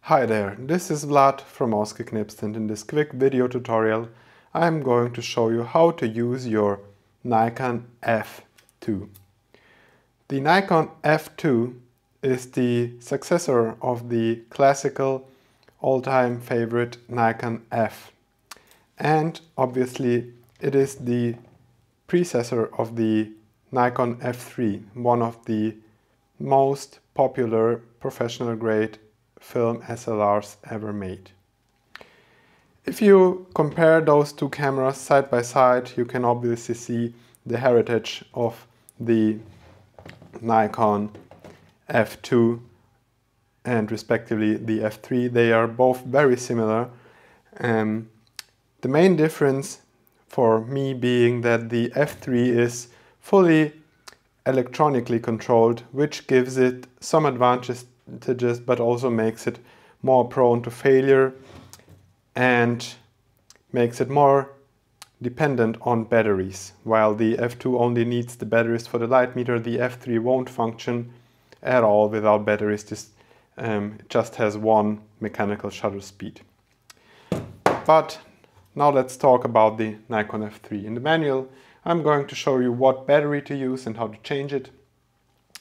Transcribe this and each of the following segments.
Hi there, this is Vlad from Ausgeknipst, and in this quick video tutorial I'm going to show you how to use your Nikon F2. The Nikon F2 is the successor of the classical all-time favorite Nikon F, and obviously it is the predecessor of the Nikon F3, one of the most popular professional grade film SLRs ever made. If you compare those two cameras side by side, you can obviously see the heritage of the Nikon F2 and respectively the F3. They are both very similar. The main difference for me being that the F3 is fully electronically controlled, which gives it some advantages but also makes it more prone to failure and makes it more dependent on batteries. While the F2 only needs the batteries for the light meter, the F3 won't function at all without batteries. This just has one mechanical shutter speed. But now let's talk about the Nikon F3. In the manual I'm going to show you what battery to use and how to change it,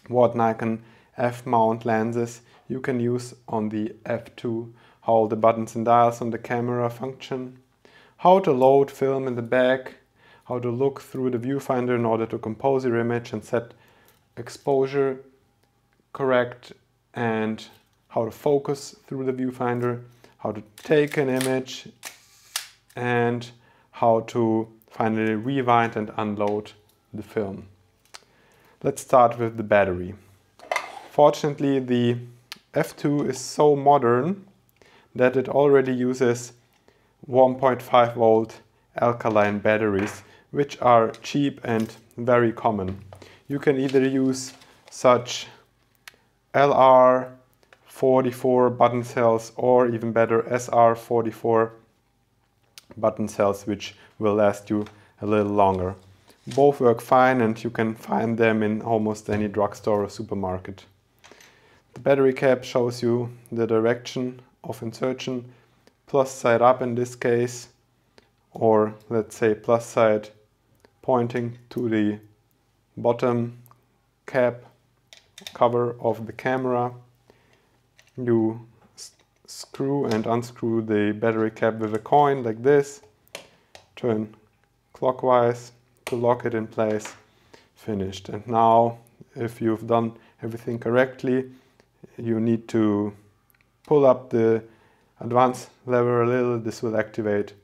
what Nikon F mount lenses you can use on the F2, how all the buttons and dials on the camera function, how to load film in the back, how to look through the viewfinder in order to compose your image and set exposure correct, and how to focus through the viewfinder, how to take an image, and how to finally rewind and unload the film. Let's start with the battery. Fortunately, the F2 is so modern that it already uses 1.5 volt alkaline batteries, which are cheap and very common. You can either use such LR44 button cells or even better SR44 button cells, which will last you a little longer. Both work fine and you can find them in almost any drugstore or supermarket. The battery cap shows you the direction of insertion, plus side up in this case, or let's say plus side pointing to the bottom cap cover of the camera. You screw and unscrew the battery cap with a coin like this, turn clockwise to lock it in place, finished. And now if you've done everything correctly, you need to pull up the advance lever a little. This will activate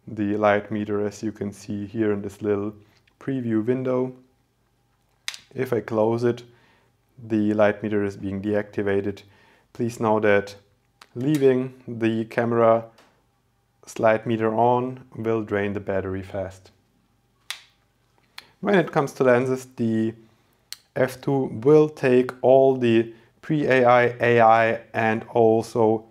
the light meter, as you can see here in this little preview window. If I close it, the light meter is being deactivated. Please know that leaving the camera light meter on will drain the battery fast. When it comes to lenses, the F2 will take all the pre-AI, AI and also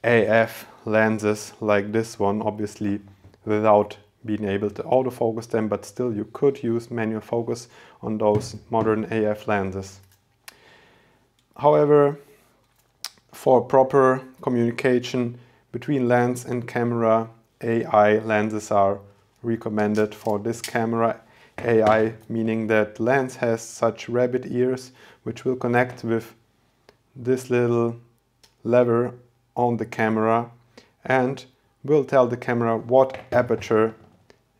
AF lenses like this one, obviously without being able to autofocus them, but still you could use manual focus on those modern AF lenses. However, for proper communication between lens and camera, AI lenses are recommended for this camera. AI meaning that lens has such rabbit ears which will connect with this little lever on the camera and will tell the camera what aperture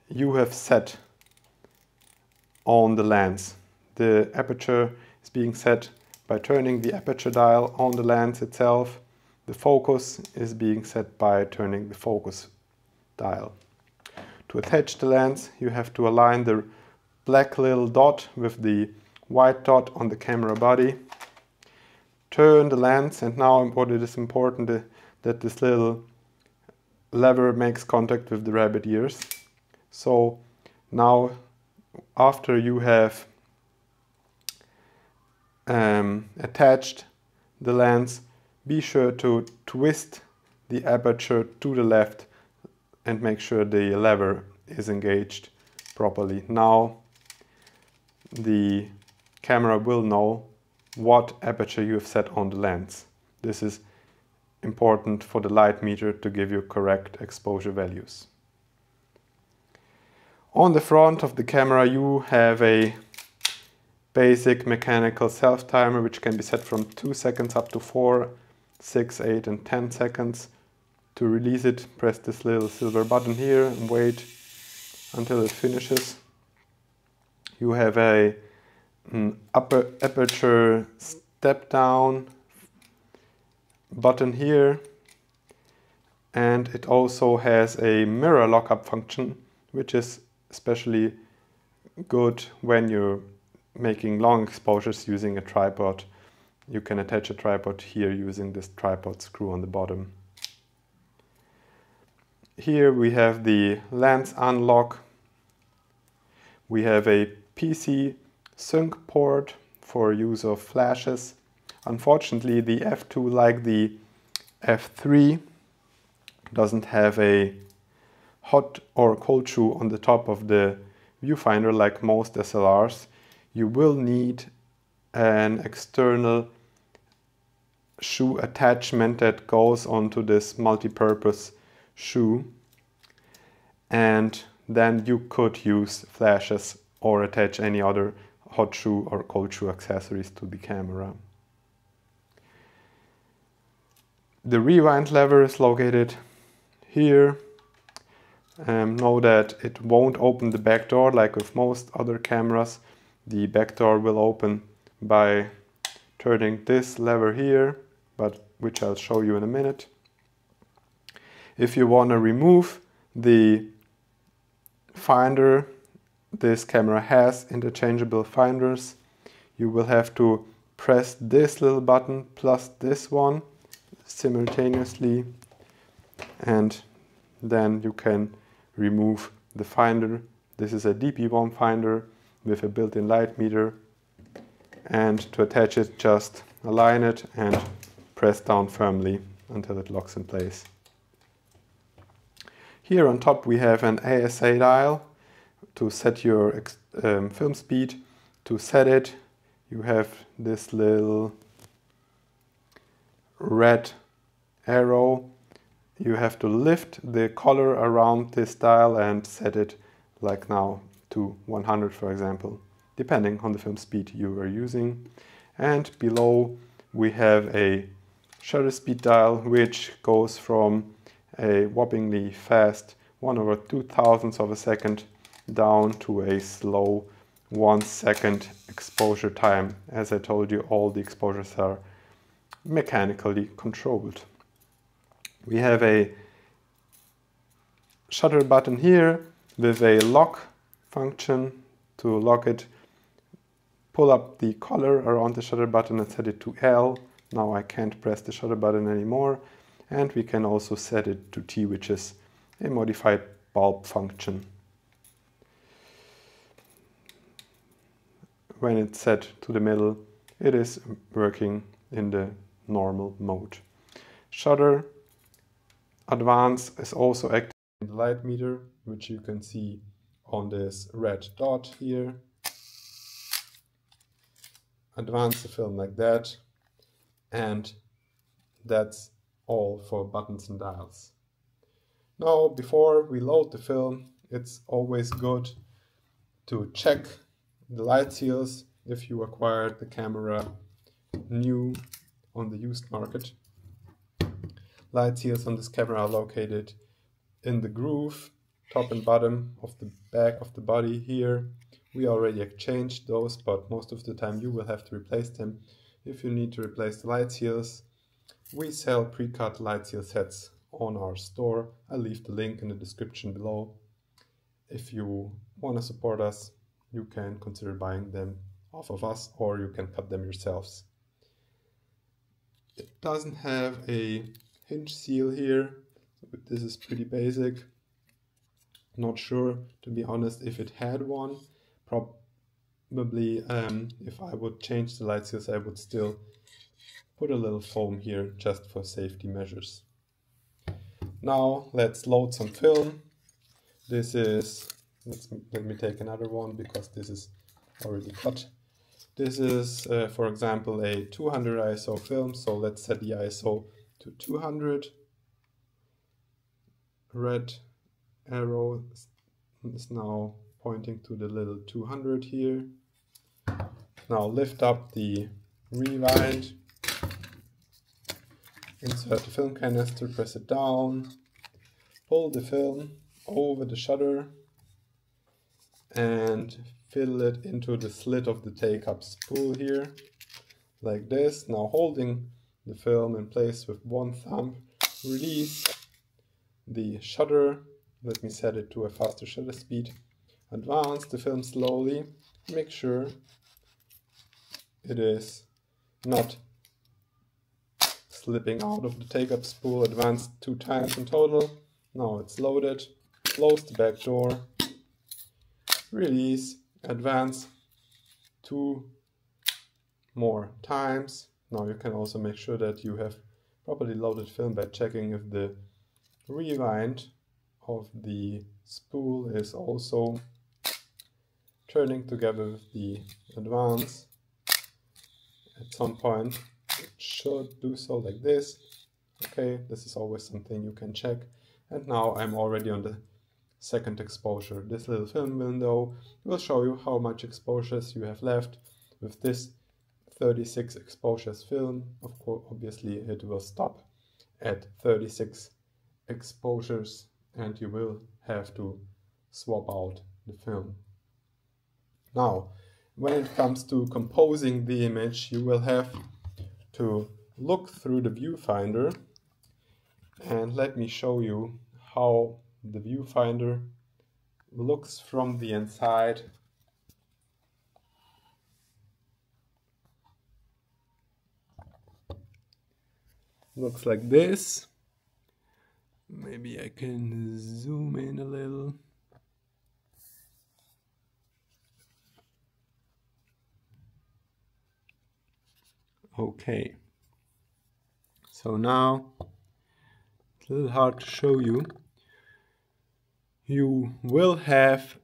you have set on the lens. The aperture is being set by turning the aperture dial on the lens itself. The focus is being set by turning the focus dial. To attach the lens, you have to align the black little dot with the white dot on the camera body. Turn the lens, and now what it is important that this little lever makes contact with the rabbit ears. So now after you have attached the lens, be sure to twist the aperture to the left and make sure the lever is engaged properly. Now the camera will know what aperture you have set on the lens. This is important for the light meter to give you correct exposure values. On the front of the camera you have a basic mechanical self-timer which can be set from 2 seconds up to 4, 6, 8 and 10 seconds. To release it, press this little silver button here and wait until it finishes. You have an aperture step down button here, and it also has a mirror lockup function, which is especially good when you're making long exposures using a tripod. You can attach a tripod here using this tripod screw on the bottom. Here we have the lens unlock. We have a PC sync port for use of flashes. Unfortunately, the F2, like the F3, doesn't have a hot or cold shoe on the top of the viewfinder like most SLRs. You will need an external shoe attachment that goes onto this multi-purpose shoe, and then you could use flashes or attach any other hot shoe or cold shoe accessories to the camera. The rewind lever is located here. Know that it won't open the back door like with most other cameras. The back door will open by turning this lever here, which I'll show you in a minute. If you want to remove the finder, this camera has interchangeable finders. You will have to press this little button plus this one simultaneously, and then you can remove the finder. This is a DP1 finder with a built-in light meter, and to attach it, just align it and press down firmly until it locks in place. Here on top we have an ASA dial to set your film speed. To set it, you have this little red arrow. You have to lift the collar around this dial and set it like now to 100, for example, depending on the film speed you are using. And below we have a shutter speed dial which goes from a whoppingly fast 1/2000th of a second down to a slow 1 second exposure time. As I told you, all the exposures are mechanically controlled. We have a shutter button here with a lock function. To lock it, pull up the collar around the shutter button and set it to L. Now I can't press the shutter button anymore. And we can also set it to T, which is a modified bulb function. When it's set to the middle, it is working in the normal mode. Shutter advance is also active in the light meter, which you can see on this red dot here. Advance the film like that, and that's all for buttons and dials. Now, before we load the film, it's always good to check the light seals if you acquired the camera new on the used market. Light seals on this camera are located in the groove, top and bottom of the back of the body here. We already exchanged those, but most of the time you will have to replace them. If you need to replace the light seals, we sell pre-cut light seal sets on our store. I'll leave the link in the description below. If you want to support us, you can consider buying them off of us, or you can cut them yourselves. It doesn't have a hinge seal here, but this is pretty basic. Not sure, to be honest, if it had one. Probably if I would change the light seals, I would still put a little foam here just for safety measures. Now let's load some film. This is, let me take another one because this is already cut. This is, for example, a 200 ISO film, so let's set the ISO to 200. Red arrow is now pointing to the little 200 here. Now lift up the rewind, insert the film canister, press it down, pull the film over the shutter and fill it into the slit of the take-up spool here, like this. Now holding the film in place with one thumb, release the shutter. Let me set it to a faster shutter speed. Advance the film slowly. Make sure it is not slipping out of the take-up spool. Advance 2 times in total. Now it's loaded. Close the back door. Release. Advance 2 more times. Now you can also make sure that you have properly loaded film by checking if the rewind of the spool is also turning together with the advance. At some point it should do so, like this. Okay, this is always something you can check. And now I'm already on the second exposure. This little film window will show you how much exposures you have left with this 36 exposures film. Of course, obviously it will stop at 36 exposures and you will have to swap out the film. Now, when it comes to composing the image, you will have to look through the viewfinder, and let me show you how the viewfinder looks from the inside. Looks like this. Maybe I can zoom in a little. Okay. So now, it's a little hard to show you. You will have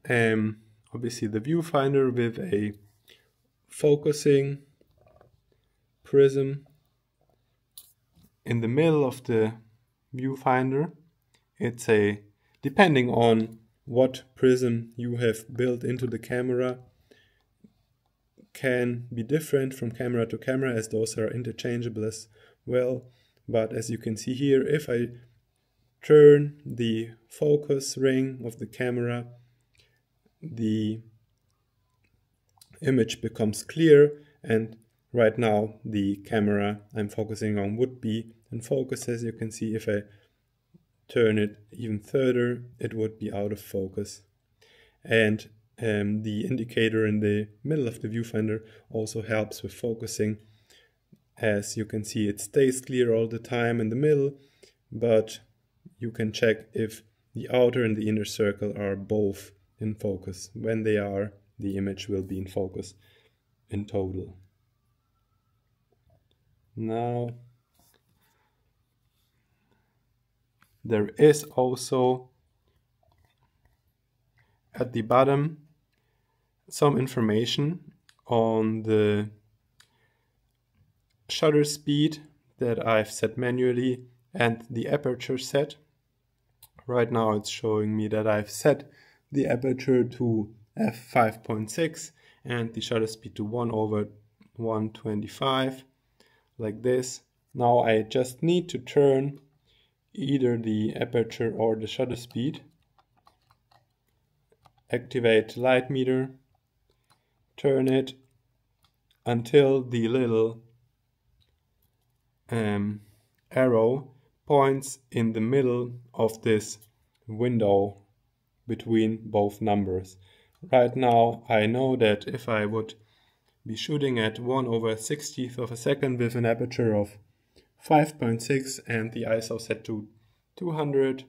obviously the viewfinder with a focusing prism in the middle of the viewfinder. It's depending on what prism you have built into the camera, can be different from camera to camera, as those are interchangeable as well. But as you can see here, if I turn the focus ring of the camera, the image becomes clear, and right now the camera I'm focusing on would be in focus. As you can see, if I turn it even further, it would be out of focus. And the indicator in the middle of the viewfinder also helps with focusing. As you can see, it stays clear all the time in the middle, but you can check if the outer and the inner circle are both in focus. When they are, the image will be in focus in total. Now, there is also at the bottom some information on the shutter speed that I've set manually and the aperture set. Right now it's showing me that I've set the aperture to f5.6 and the shutter speed to 1/125, like this. Now I just need to turn either the aperture or the shutter speed. Activate light meter, turn it until the little arrow points in the middle of this window between both numbers. Right now I know that if I would be shooting at 1/60th of a second with an aperture of 5.6 and the ISO set to 200,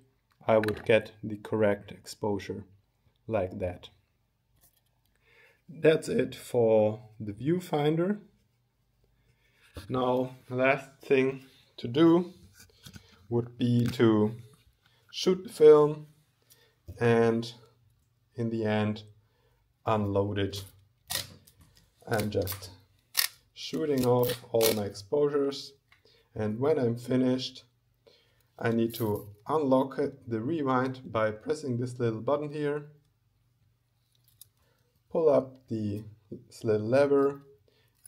I would get the correct exposure like that. That's it for the viewfinder. Now, the last thing to do would be to shoot the film and in the end unload it. I'm just shooting off all my exposures, And when I'm finished, I need to unlock the rewind by pressing this little button here, pull up this little lever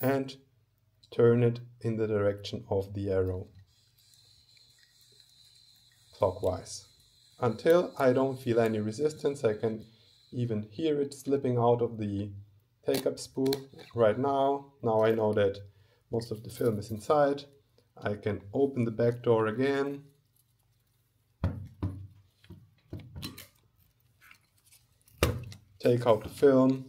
and turn it in the direction of the arrow, clockwise. Until I don't feel any resistance, I can even hear it slipping out of the take-up spool. Right now I know that most of the film is inside. I can open the back door again, take out the film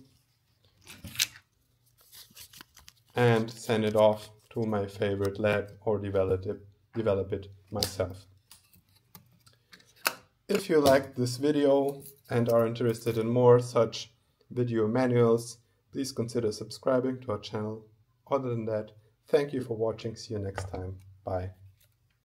and send it off to my favorite lab or develop it myself. If you liked this video and are interested in more such video manuals, please consider subscribing to our channel. Other than that, thank you for watching. See you next time. Bye.